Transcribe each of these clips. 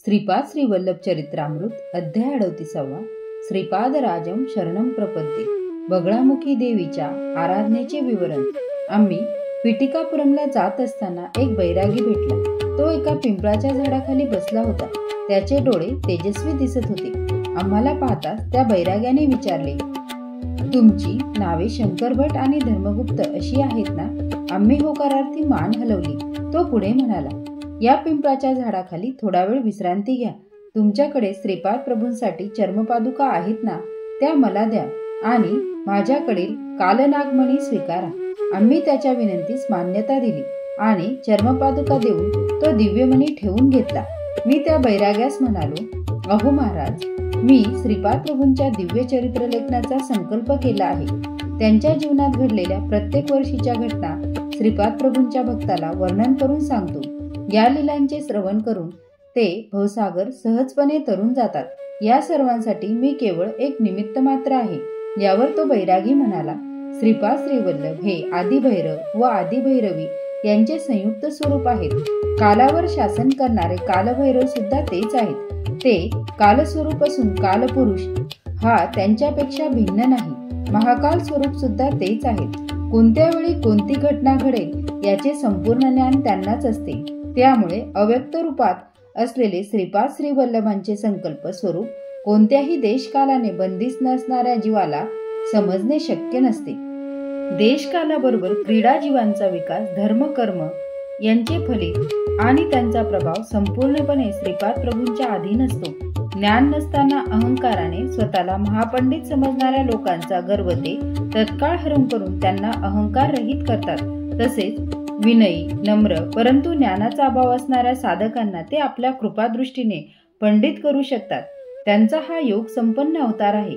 श्रीपाद श्री वल्लभ चरित्रामृत अध्याय 38 श्रीपाद राजम शरणम प्रपद्ये। बगळामुखी देवीच्या आराधनेचे विवरण। आम्ही पिटिकापुरमला जात असताना एक बैरागी भेटला। तो एका पिंपळाच्या झाडाखाली बसला होता। त्याचे डोळे तेजस्वी दिसत होते। आम्हाला पाहताच त्या बैराग्याने विचारले, तुमची नावे शंकरभट आणि धर्मगुप्त अशी आहेत ना? आम्ही होकारार्थी मान हलवली। तो पुढे म्हणाला, या पिंपळाच्या झाडाखाली थोडा वेळ विश्रांती घ्या। तुमच्याकडे श्रीपाद प्रभूंसाठी चर्मपादुका आहेत ना? त्या मला द्या आणि माझ्याकडील कालनागमणी स्वीकारा। आम्ही त्याच्या विनंतीस मान्यता दिली आणि चर्मपादुका देऊन तो दिव्यमणी ठेवून घेतला। मी त्या बैराग्यास म्हणालो, अहो महाराज, मी श्रीपाद प्रभूंच्या दिव्य चरित्र लेखनाचा संकल्प केला आहे। त्यांच्या जीवनात घडलेल्या प्रत्येक वर्षीच्या घटना श्रीपाद प्रभूंच्या भक्ताला वर्णन करून सांगतो। या लीलांचे श्रवण करून ते भवसागर सहजपणे तरून जातात। या सर्वांसाठी मी केवळ एक निमित्त मात्र आहे। यावर तो बैरागी म्हणाला, श्रीपाद श्रीवल्लभ हे आदिभैरव व आदिभैरवी यांचे संयुक्त स्वरूप आहेत। कालावर शासन करणारे कालभैरव सुद्धा तेच आहेत। ते कालस्वरूप असून कालपुरुष हा त्यांच्यापेक्षा भिन्न नाही। महाकाल स्वरूप सुद्धा तेच आहेत। कोणत्या वेळी कोणती घटना घडेल याचे संपूर्ण ज्ञान त्यांनाच असते। त्यामुळे अव्यक्त रूपात असलेले श्रीपाद श्रीवल्लभांचे संकल्प स्वरूप कोणत्याही देशकालाने बंदिस्त नसणाऱ्या जीवाला समजणे शक्य नसते। देशकालाबरोबर क्रीडा जीवांचा विकास, धर्म, कर्म यांचे फलित आणि त्यांचा प्रभाव संपूर्णपणे श्रीपाद प्रभूंच्या अधीन असतो। ज्ञान नसताना अहंकाराने स्वतःला महापंडित समजणाऱ्या लोकांचा गर्व ते तत्काळ हरण करून त्यांना अहंकार रहित करतात। तसेच विनयी, नम्र परंतु ज्ञानाचा अभाव असणाऱ्या साधकांना ते आपल्या कृपादृष्टीने पंडित करू शकतात। त्यांचा हा योग संपन्न अवतार आहे।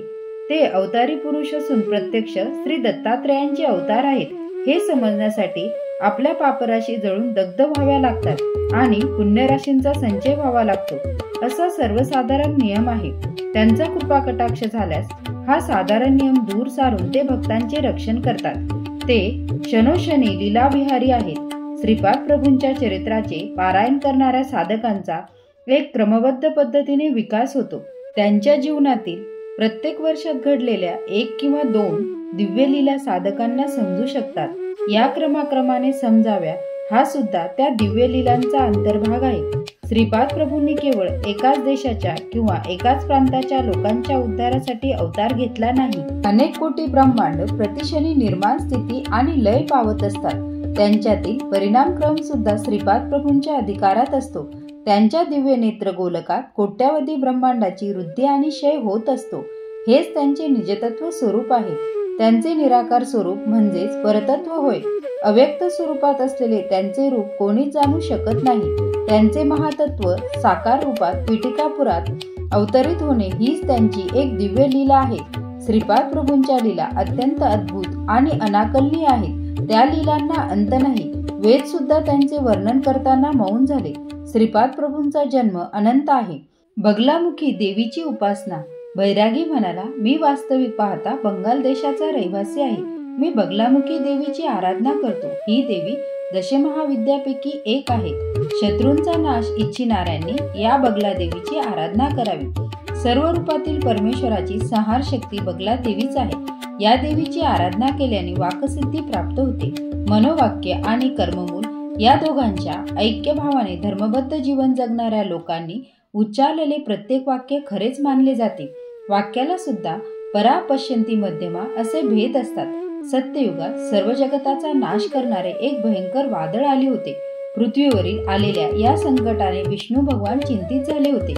ते अवतारी पुरुष असून प्रत्यक्ष श्री दत्तात्रेयांचे अवतार आहेत हे समजण्यासाठी आपल्या पापराशी जळून दग्ध व्हाव्या लागतात आणि पुण्यराशींचा संचय व्हावा लागतो। असा सर्वसाधारण नियम आहे। त्यांचा कृपा कटाक्ष झाल्यास हा साधारण नियम दूर सारून ते भक्तांचे रक्षण करतात। ते क्षणोक्षणी लीलाविहारी आहेत। श्रीपाद प्रभूंच्या चरित्राचे पारायण करणाऱ्या साधकांचा एक क्रमबद्ध पद्धतीने विकास होतो। त्यांच्या जीवनातील प्रत्येक वर्षात घडलेल्या 1 किंवा 2 दिव्य लीला साधकांना समजू शकतात। या क्रमाक्रमाने समजाव्या हा सुद्धा त्या दिव्य लीलांचा अंतर्भाग आहे। श्रीपाद प्रभूंनी केवळ एकाच देशाच्या किंवा एकाच प्रांताच्या लोकांच्या उद्धारासाठी अवतार घेतला नाही। अनेक कोटी ब्रह्मांड प्रतिक्षणी निर्माण, स्थिती आणि लय पावत असतात। त्यांच्यातील परिणामक्रम सुद्धा श्रीपाद प्रभूंच्या अधिकारात असतो। त्यांच्या दिव्य नेत्र गोलकात कोट्यावधी ब्रह्मांडाची वृद्धी आणि क्षय होत असतो। हेच त्यांचे निजतत्व स्वरूप आहे। त्यांचे निराकार स्वरूप म्हणजेच परतत्व होय। अव्यक्त स्वरूपात असलेले त्यांचे रूप कोणीच जाणू शकत नाही। त्यांचे महातत्व साकार रूपात पिटिकापुरात अवतरित होणे हीच त्यांची एक दिव्य लीला आहे। श्रीपाद प्रभूंच्या लीला अत्यंत अद्भुत आणि अनाकलनीय आहेत। त्या लीलांना अंत नाही। वेद सुद्धा त्यांचे वर्णन करताना मौन झाले। श्रीपाद प्रभूंचा जन्म अनंत आहे। बगलामुखी देवीची उपासना। बैरागी म्हणाला, मी वास्तविक पाहता बंगाल देशाचा रहिवासी आहे। मी बगलामुखी देवीची आराधना करतो। ही देवी दशमहाविद्यापैकी एक आहे। शत्रूंचा नाश इच्छिणाऱ्यांनी या बगला देवीची आराधना करावी। सर्व रूपातील परमेश्वराची संहार शक्ती बगला देवीच आहे। या देवीची आराधना केल्याने वाकसिद्धी प्राप्त होते। मनोवाक्य आणि कर्ममूल या दोघांच्या ऐक्यभावाने धर्मबद्ध जीवन जगणाऱ्या लोकांनी उच्चारलेले प्रत्येक वाक्य खरेच मानले जाते। वाक्याला सुद्धा परा पश्यन्ति मध्यमा असे भेद असतात। सत्ययुगात सर्व जगताचा नाश करणारे एक भयंकर वादळ आले होते। पृथ्वीवरील आलेल्या या संकटाने विष्णू भगवान चिंतित झाले होते।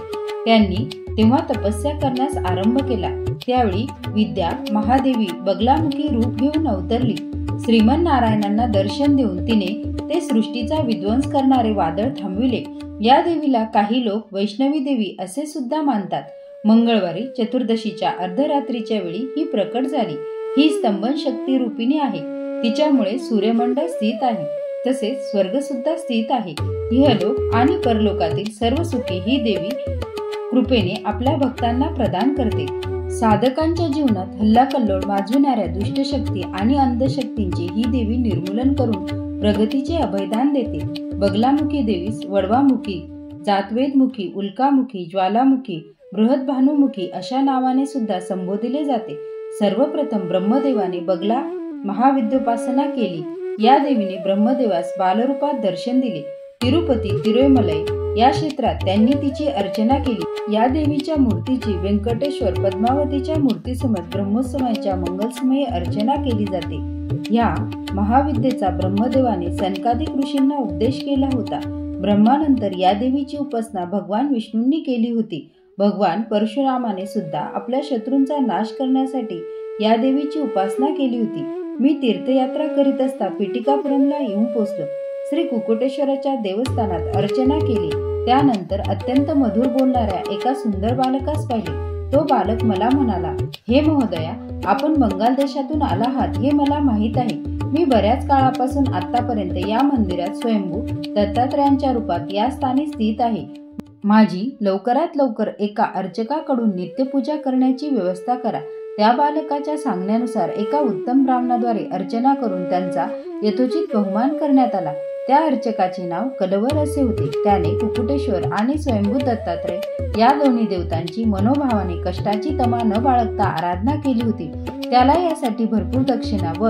त्यांनी तेव्हा तपस्या करण्यास आरंभ केला। त्यावेळी विद्या महादेवी बगलामुखी रूप घेऊन अवतरली। श्रीमन नारायणांना दर्शन देऊन तिने ते सृष्टीचा विध्वंस करणारे वादळ थांबविले। या देवीला काही लोक वैष्णवी देवी असे सुद्धा मानतात। मंगळवारी चतुर्दशीच्या अर्धरात्रीच्या वेळी ही प्रकट झाली। ही स्तंभन शक्ती रूपिणी आहे। तिच्यामुळे सूर्यमंडळ स्थित आहे। तसेच स्वर्ग सुद्धा स्थित आहे। इहलोक आणि परलोकातील सर्व सुखे ही देवी कृपेने आपल्या भक्तांना प्रदान करते। साधकांच्या जीवनात हल्लाकल्लोळ माजविणाऱ्या दुष्टशक्ती आणि अंधशक्तींचे ही देवी निर्मूलन करून प्रगतीचे अभयदान देते। बगलामुखी देवीस वडवामुखी जातवेदमुखी, उल्कामुखी, ज्वालामुखी, बृहद्भानुमुखी अशा नावाने सुद्धा संबोधिले जाते. सर्वप्रथम ब्रह्मदेवाने बगला महाविद्योपासना केली. या देवीने ब्रह्मदेवास बालरूपात दर्शन दिले. तिरुपती, तिरुमलई या क्षेत्रात त्यांनी तिची अर्चना केली. या देवीच्या मूर्तीची व्यंकटेश्वर पद्मावतीच्या मूर्तीसमोर ब्रह्मोत्सवाच्या मंगलसमयी अर्चना केली जाते. या महाविद्येचा ब्रह्मदेवाने सनकादिक ऋषींना उपदेश केला होता. ब्रह्मानंतर या देवीची उपासना भगवान विष्णूंनी केली होती. भगवान परशुरामाने सुद्धा आपल्या शत्रूंचा नाश करण्यासाठी या देवीची उपासना केली होती. मी तीर्थयात्रा करीत असता पिटिकापुरमला येऊन पोचलो. श्री कुकुटेश्वराच्या देवस्थानात अर्चना केली. त्यानंतर अत्यंत मधुर बोलणाऱ्या एका सुंदर बालकास पाहिले. तो बालक मला म्हणाला, हे महोदया, आपण बंगाल देशातून आला आहात हे मला माहीत आहे. मी बऱ्याच काळापासून आतापर्यंत या मंदिरात स्वयंभू दत्तात्रयांच्या रूपात या स्थानी स्थित आहे. माझी लवकरात लवकर एका अर्चकाकडून नित्यपूजा करण्याची व्यवस्था करा. त्या बालकाच्या सांगण्यानुसार एका उत्तम ब्राह्मणाद्वारे अर्चना करून त्यांचा यथोचित बहुमान करण्यात आला. त्या अर्चकाचे नाव कलवर असे होते. त्याने कुकुटेश्वर आणि स्वयंभू दत्तात्रय या दोन्ही देवतांची मनोभावाने कष्टाची तमा न बाळगता आराधना केली होती. त्याला यासाठी भरपूर दक्षिणा व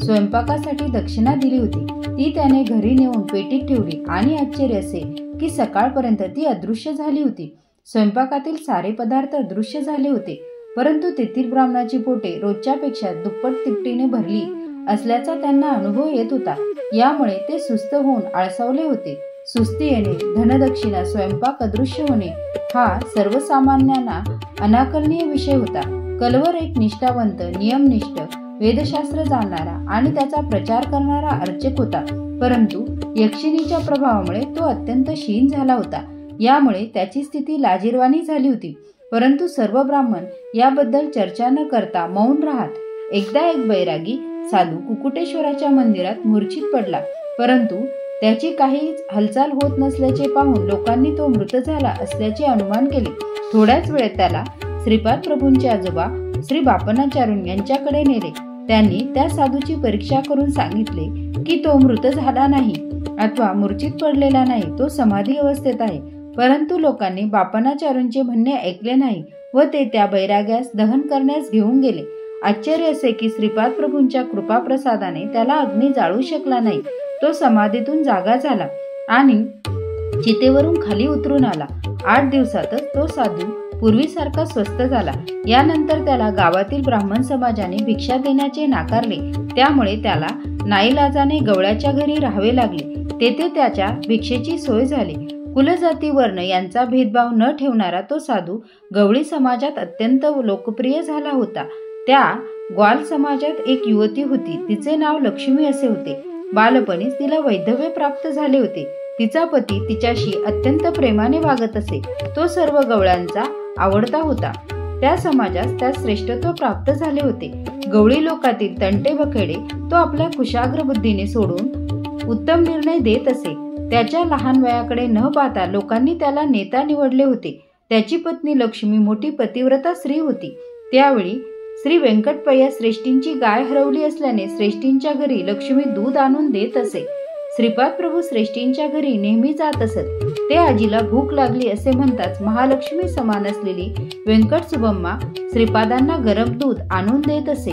स्वयंपाकासाठी दक्षिणा दिली होती. ती त्याने घरी नेऊन पेटीत ठेवली आणि आश्चर्य असे की सकाळपर्यंत ती अदृश्य झाली होती. स्वयंपाकातील सारे पदार्थ अदृश्य झाले होते, परंतु तेथील ब्राह्मणाची पोटे रोजच्यापेक्षा दुप्पट तिपटीने भरली असल्याचा त्यांना अनुभव येत होता. यामुळे ते सुस्त होऊन आळसावले होते. सुस्ती येणे, धनदक्षिणा, स्वयंपाक अदृश्य होणे हा सर्वसामान्यांना अनाकलनीय विषय होता. कलवर एक निष्ठावंत, नियमनिष्ठ, वेदशास्त्र जाणणारा आणि त्याचा प्रचार करणारा अर्चक होता. परंतु यक्षिणीच्या प्रभावामुळे तो अत्यंत क्षीण झाला होता. यामुळे त्याची स्थिती लाजिरवाणी झाली होती. परंतु सर्व ब्राह्मण याबद्दल चर्चा न करता मौन राहत. एकदा एक बैरागी साधू कुकुटेश्वराच्या मंदिरात मूर्छित पडला, परंतु त्याची काहीच हालचाल होत नसल्याचे पाहून लोकांनी तो मृत झाला असल्याचे अनुमान केले. थोड्याच वेळेत त्याला श्रीपाद प्रभूंचे आजोबा श्री बापनाचार्य यांच्याकडे नेले. त्यांनी त्या साधूची परीक्षा करून सांगितले की तो मृत झाला नाही अथवा मूर्छित पडलेला नाही, तो समाधी अवस्थेत आहे. परंतु लोकांनी बापनाचार्यांचे म्हणणे ऐकले नाही व ते त्या बैराग्यास दहन करण्यास घेऊन गेले. आश्चर्य असे की श्रीपाद प्रभूंच्या कृपाप्रसादाने त्याला अग्नी जाळू शकला नाही. तो समाधीतून जागा झाला आणि चितेवरून खाली उतरून आला. 8 दिवसातच तो साधू पूर्वीसारखा स्वस्थ झाला. यानंतर त्याला गावातील ब्राह्मण समाजाने भिक्षा देण्याचे नाकारले. त्यामुळे त्याला नाईलाजाने गवळ्याच्या घरी राहावे लागले. तेथे त्याच्या भिक्षेची सोय झाली. कुलजाती वर्ण यांचा भेदभाव न ठेवणारा तो साधू गवळी समाजात अत्यंत लोकप्रिय झाला होता. त्या ग्वाल समाजात एक युवती होती. तिचे नाव लक्ष्मी असे होते. बालपणीच तिला वैधव्य प्राप्त झाले होते. तिचा पती तिच्याशी अत्यंत प्रेमाने वागत असे. तो सर्व गवळ्यांचा आवडता होता. त्या समाजात त्यास श्रेष्ठत्व प्राप्त झाले होते. गवळी लोकातील तंटे बखेडे तो आपल्या कुशाग्र बुद्धीने सोडून उत्तम निर्णय देत असे. त्याच्या लहान वयाकडे न पाहता लोकांनी त्याला नेता निवडले होते. त्याची पत्नी लक्ष्मी मोठी पतिव्रता स्त्री होती. त्यावेळी श्री व्यंकटपय्या श्रेष्ठींची गाय हरवली असल्याने श्रेष्ठींच्या घरी लक्ष्मी दूध आणून देत असे. श्रीपाद प्रभू श्रेष्ठींच्या घरी नेहमी जात असत. ते आजीला भूक लागली असे म्हणताच महालक्ष्मी समान असलेली व्यंकट सुबम्मा श्रीपादांना गरम दूध आणून देत असे.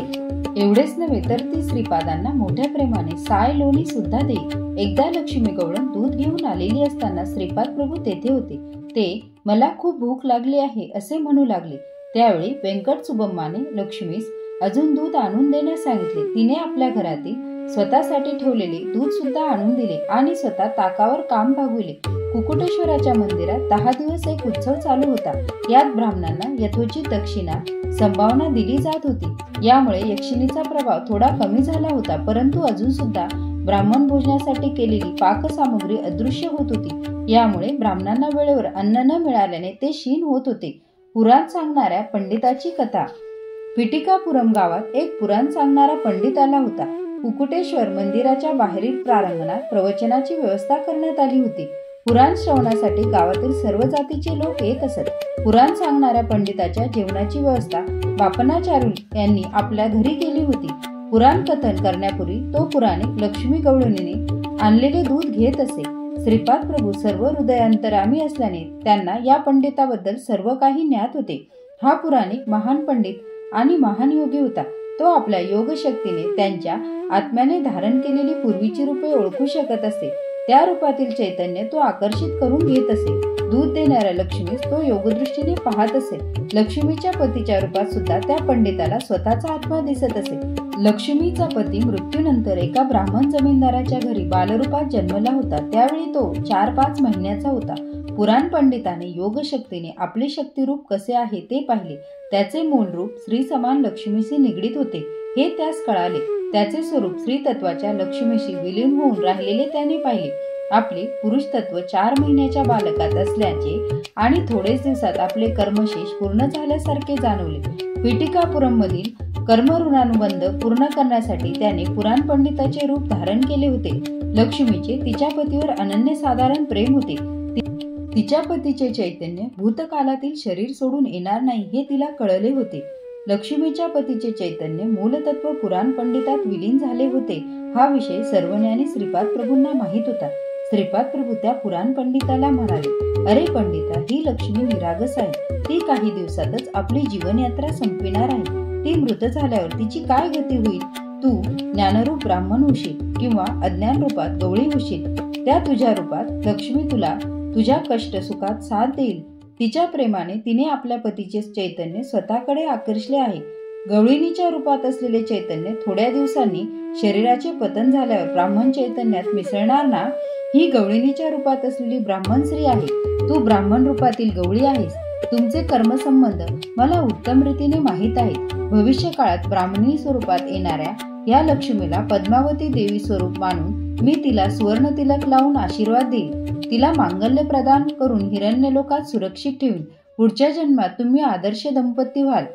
एवढेच नव्हे तर ती श्रीपादांना मोठ्या प्रेमाने साय लोणी सुद्धा देई. एकदा लक्ष्मी गवळण दूध घेऊन आलेली असताना श्रीपाद प्रभू तेथे होते. ते मला खूप भूक लागली आहे असे म्हणू लागले. त्यावेळी व्यंकट सुबम्माने लक्ष्मीस अजून दूध आणून देण्यास सांगितले. तिने आपल्या घरातील स्वतःसाठी ठेवलेले दूध सुद्धा आणून दिले आणि स्वतः ताकावर काम भागविले. कुकुटेश्वराच्या मंदिरात 10 दिवस एक उत्सव चालू होता. यात ब्राह्मणांना यथोचित दक्षिणा संभावना दिली जात होती. यामुळे यक्षिणीचा प्रभाव थोडा कमी झाला होता, परंतु अजून सुद्धा ब्राह्मण भोजनासाठी केलेली पाकसामुग्री अदृश्य होत होती. यामुळे ब्राह्मणांना वेळेवर अन्न न मिळाल्याने ते क्षीण होत होते. पुराण सांगणाऱ्या पंडिताची कथा. पिटिकापुरम गावात एक पुराण सांगणारा पंडित आला होता. कुकुटेश्वर मंदिराच्या बाहेरील प्रांगणात प्रवचनाची व्यवस्था करण्यात आली होती. पुराण श्रवणासाठी गावातील सर्व जातीचे लोक येत असत. पुराण सांगणाऱ्या पंडिताच्या जेवणाची व्यवस्था बापनाचार्य यांनी आपल्या घरी केली होती. पुराण कथन करण्यापूर्वी तो पुराणिक लक्ष्मी गवळणीने आणलेले दूध घेत असे. श्रीपाद प्रभू सर्व हृदयांतरामी असल्याने त्यांना या पंडिताबद्दल सर्व काही ज्ञात होते. हा पुराणिक महान पंडित आणि महान योगी होता. तो आपल्या योगशक्तीने त्यांच्या आत्म्याने धारण केलेली पूर्वीची रूपे ओळखू शकत असे. त्या रूपातील चैतन्य तो आकर्षित करून घेत असे. दूध देणाऱ्या लक्ष्मीस तो योगदृष्टीने पाहत असे. लक्ष्मीच्या पतीच्या रूपात सुद्धा त्या पंडिताला स्वतःचा आत्मा दिसत असे. लक्ष्मीचा पती मृत्यूनंतर एका ब्राह्मण जमीनदाराच्या घरी बालरूपात जन्मला होता. त्यावेळी तो 4-5 महिन्याचा होता. पुराण पंडिताने योगशक्तीने आपले शक्तिरूप कसे आहे ते पाहिले. त्याचे मूळ रूप स्त्री समान लक्ष्मीशी निगडीत होते हे त्यास कळाले. त्याचे स्वरूप स्त्री तत्वाच्या लक्ष्मीशी विलीन होऊन राहिलेले त्याने पाहिले. आपले पुरुष तत्व 4 महिन्याच्या बालकात असल्याचे आणि थोडेच दिवसात आपले कर्मशेष पूर्ण झाल्यासारखे जाणवले. पिटिकापुरम मधील कर्मऋणानुबंध पूर्ण करण्यासाठी त्याने पुराण पंडिताचे रूप धारण केले होते. लक्ष्मीचे तिच्या पतीवर अनन्यसाधारण प्रेम होते. तिच्या पतीचे चैतन्य भूतकालातील शरीर सोडून येणार नाही हे तिला कळले होते. लक्ष्मीच्या पतीचे चैतन्य मूलतत्व पुराण पंडितात विलीन झाले होते हा विषय सर्वज्ञानी श्रीपाद प्रभूंना माहीत होता. श्रीपाद प्रभू त्या पुराण पंडिताला म्हणाले, अरे पंडिता, ही लक्ष्मी निरागस आहे. ती काही दिवसातच आपली जीवनयात्रा संपविणार आहे. ती मृत झाल्यावर तिची काय गती होईल? तू ज्ञानरूप ब्राह्मण होशील किंवा अज्ञान रूपात गवळी होशील. त्या तुझ्या रूपात लक्ष्मी तुला तुझ्या कष्ट सुखात साथ देईल. तिच्या प्रेमाने तिने आपल्या पतीचे चैतन्य स्वतःकडे आकर्षले आहे. गवळीनीच्या रूपात असलेले चैतन्य थोड्या दिवसांनी शरीराचे पतन झाल्यावर ब्राह्मण चैतन्यात मिसळणार ना. ही गवळीनीच्या रूपात असलेली ब्राह्मण स्त्री आहे. तू ब्राह्मण रूपातील गवळी आहेस. तुमचे कर्मसंबंध मला उत्तम रीतीने माहीत आहेत. भविष्य काळात ब्राह्मणी स्वरूपात येणाऱ्या या लक्ष्मीला पद्मावती देवी स्वरूप मानून मी तिला सुवर्ण तिलक लावून आशीर्वाद देईल. तिला मांगल्य प्रदान करून हिरण्यलोकात सुरक्षित ठेवीन. पुढच्या जन्मात तुम्ही आदर्श दंपती व्हाल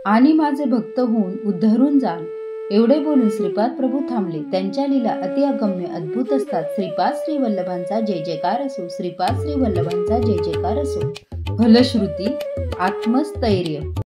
आणि माझे भक्त होऊन उद्धरून जाल. एवढे बोलून श्रीपाद प्रभू थांबले. त्यांच्या लीला अति अगम्य अद्भुत असतात. श्रीपाद श्री वल्लभांचा जय जयकार असो. श्रीपाद श्री वल्लभांचा जय जयकार असो. फलश्रुती आत्मस्थैर्य.